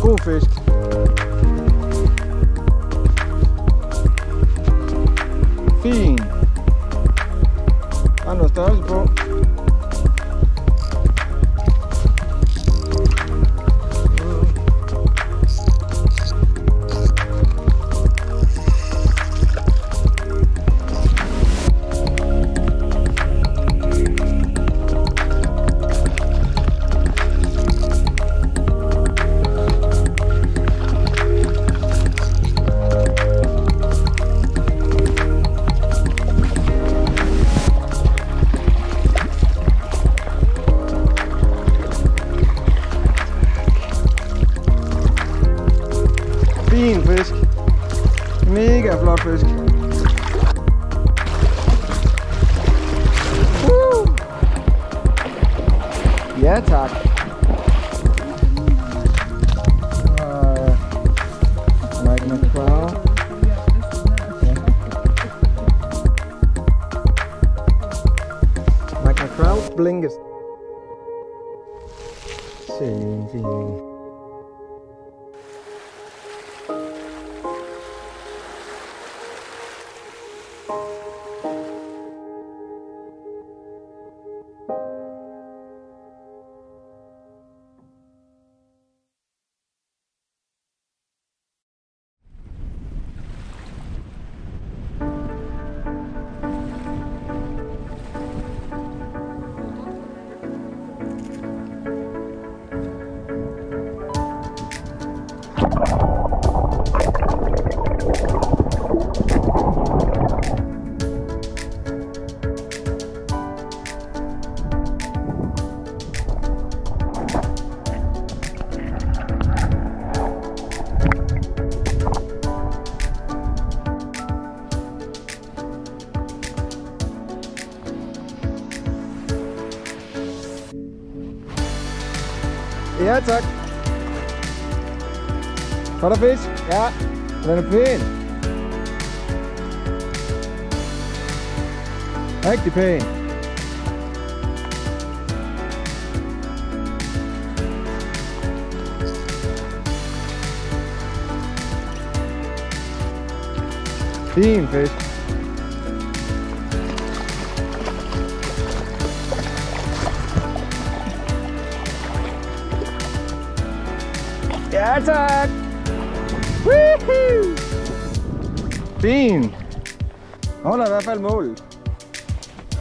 God fisk. Fin. Der er noget størrelse på. Fin fisk. Mega flot fisk. Ja tak. Mike McCrow. Mike McCrow blinkest. Fin. Ja tak. Så er der fisk. Ja, den er pæn. Rigtig pæn. Fin fisk. Ja tak! Woohoo! Fin! Holder i hvert fald målet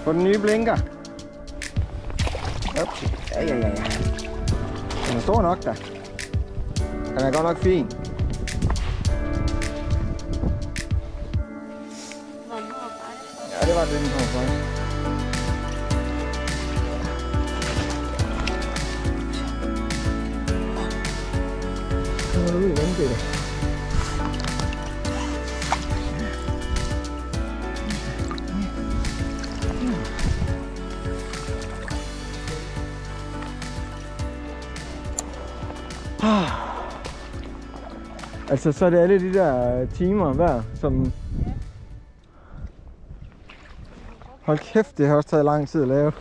på den nye blinker. Ups. Ja. Den er stor nok da. Den er godt nok fin. Ja, det var det, den kom faktisk. Nu ud igen, Peter. Altså, så er det alle de der timer hver, som... Hold kæft, det har også taget lang tid at lave.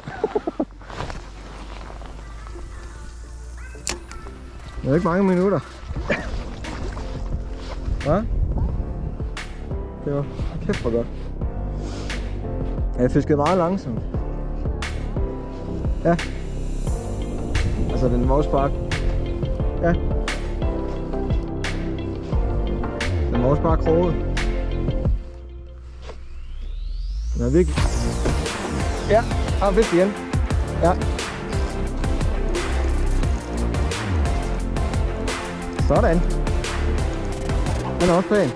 Det er ikke mange minutter. Hvad? Det var kæft for godt. Jeg fiskede meget langsomt. Ja. Altså den vågspark. Ja. Den vågspark kroget. Den er virkelig. Ja, har fisk igen. Ja. Sådan. Den er også pæn.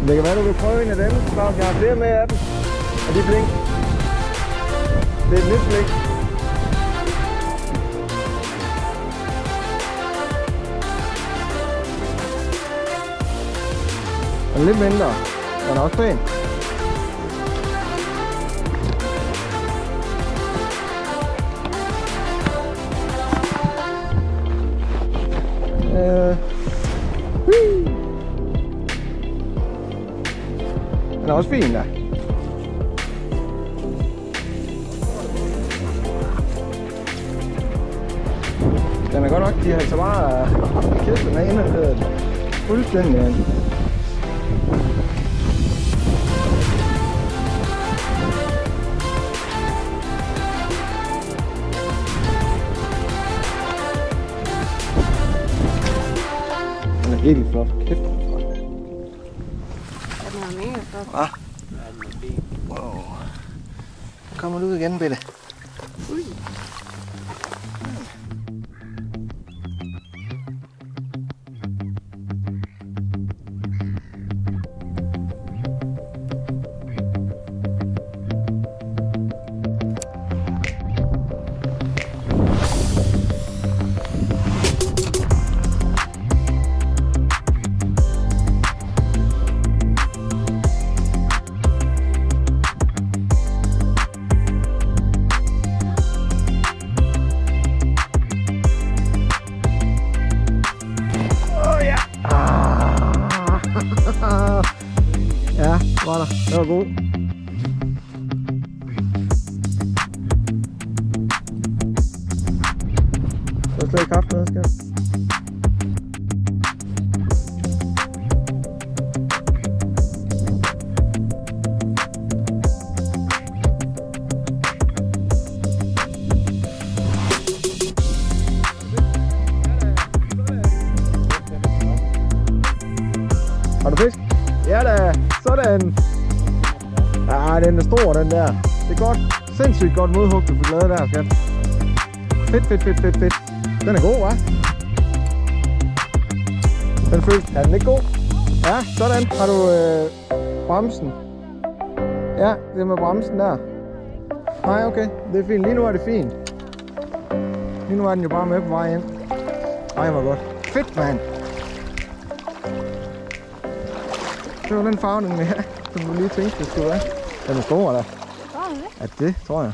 Det kan være, du vil prøve en af dem, så jeg har flere med af dem. Og de blink. Det er et nyt blink. Den er lidt mindre. Den er også pæn. Den er også fin, da. Den er godt nok, de har altså bare kæft den af indad fuldstændig. Den er virkelig flot. Kæft, den er flot. Den er mega flot. Ah. Wow. Nu kommer du ud igen, Bette. Ui. Ja, var der. Det var god. Du har slet ikke haft noget, skat. Har du fisk? Ja da, sådan. Ja, den er stor, den der. Det er godt. Sindssygt godt modhug, du fik lavet der, skat. Fedt, fedt, fedt, fedt, fedt. Den er god, hva'? Den føles. Er den ikke god? Ja, sådan. Har du bremsen? Ja, det er med bremsen der. Nej, okay. Det er fint. Lige nu er det fint. Lige nu er den jo bare med på vej ind. Ej, hvor godt. Fedt, mand. Det var den farve, den her, som du lige tænkte, det skulle være. Den er stor, der. Ja, det tror jeg.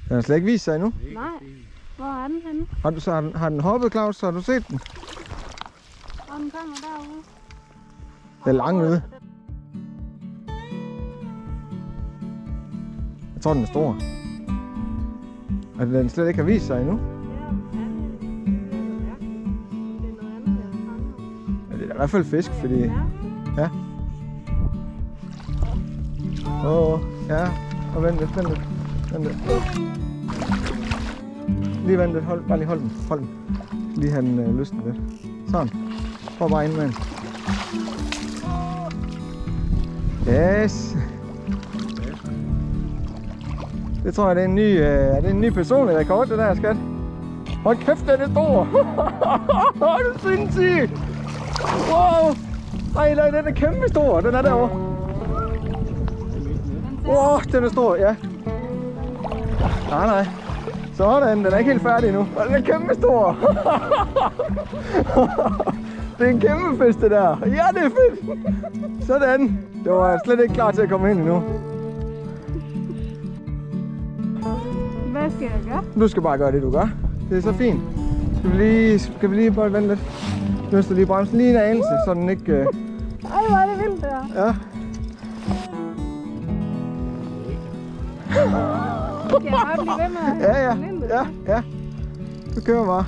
Den har slet ikke vist sig endnu. Nej. Hvor er den henne? Har den hoppet, Claus? Har du set den? Og den kommer derude. Den er langt ude. Jeg tror, den er stor. At den slet ikke har vist sig endnu. Det er i hvert fald fisk, fordi... Ja. Ja. Og vent lidt, vent lidt. Lige vent lidt, bare lige hold den. Lige have den løsnet lidt. Sådan. Prøv bare ind med den. Yes. Det tror jeg, det er en ny personlig rekord, det der, skat. Hold kæft, den er stor. Det er sindssygt. Wow! Ej, nej, den er kæmpe stor. Den er derovre. Wow, den er stor, ja. Nej. Sådan, den er ikke helt færdig endnu. Og den er kæmpe stor. Det er en kæmpe fisk, det der. Ja, det er fedt. Sådan. Det var slet ikke klar til at komme ind endnu. Hvad skal jeg gøre? Du skal bare gøre det, du gør. Det er så fint. Skal vi lige bare vente lidt? Løster lige bremsen lige en anelse, så den ikke... Ej, hvor er det vildt der. Ja. Skal jeg bare blive ved med at Ja. Du kører bare.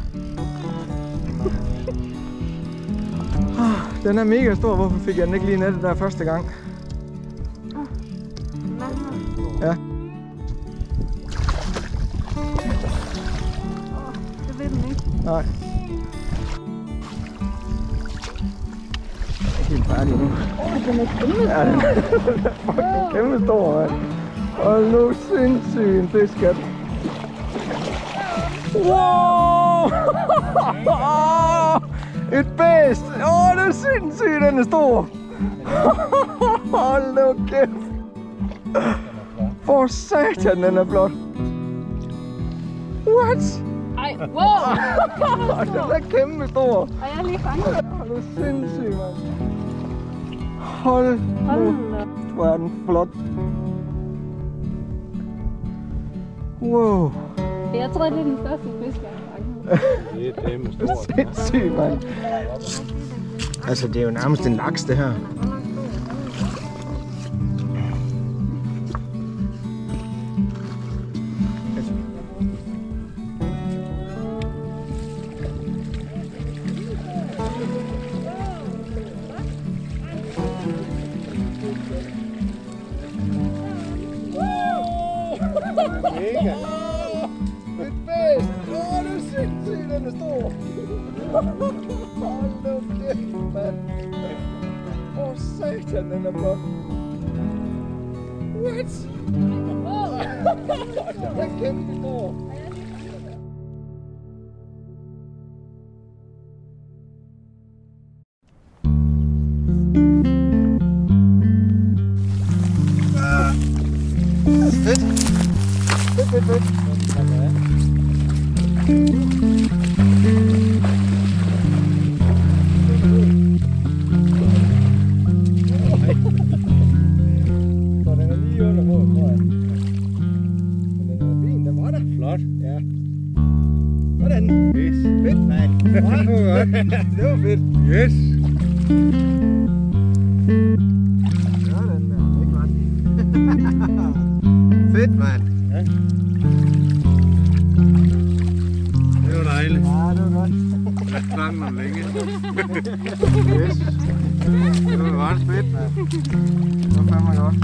Den er mega stor. Hvorfor fik jeg den ikke lige nettet der første gang? Ja. Det ved den ikke. Nej. Helt færdig nu. Den er kæmpe. Ja, den er fucking kæmpe stor, mand. Og nu sindssygt en fisk, skat. Wow! Et bæst! Det er sindssygt, den er stor. Hold nu kæft. For satan, den er flot. What? Ej, wow! Den er kæmpe stor. Og jeg er lige fanget. Det er sindssygt, mand. Hold nu. Hvor er den flot. Wow. Jeg tror, det er den største fisk, jeg har fanget. Det er kæmpe stort. Sindssygt, mand. Altså, det er jo nærmest en laks, det her. mand. Åh, satan, den er flot. What? Den er kæmpe stor. Fedt. Fedt. Så den er lige under mål, tror jeg. Men den er fin, den var da. Flot. Ja. Sådan. Yes. Fedt, mand. Det var godt. Det var fedt. Yes. Sådan der. Ikke godt. Fedt, mand. Ja. Det var dejligt. Ja, det var godt. Jeg klang mig længe. Yes. Det var godt fedt, mand. Det var fandme godt.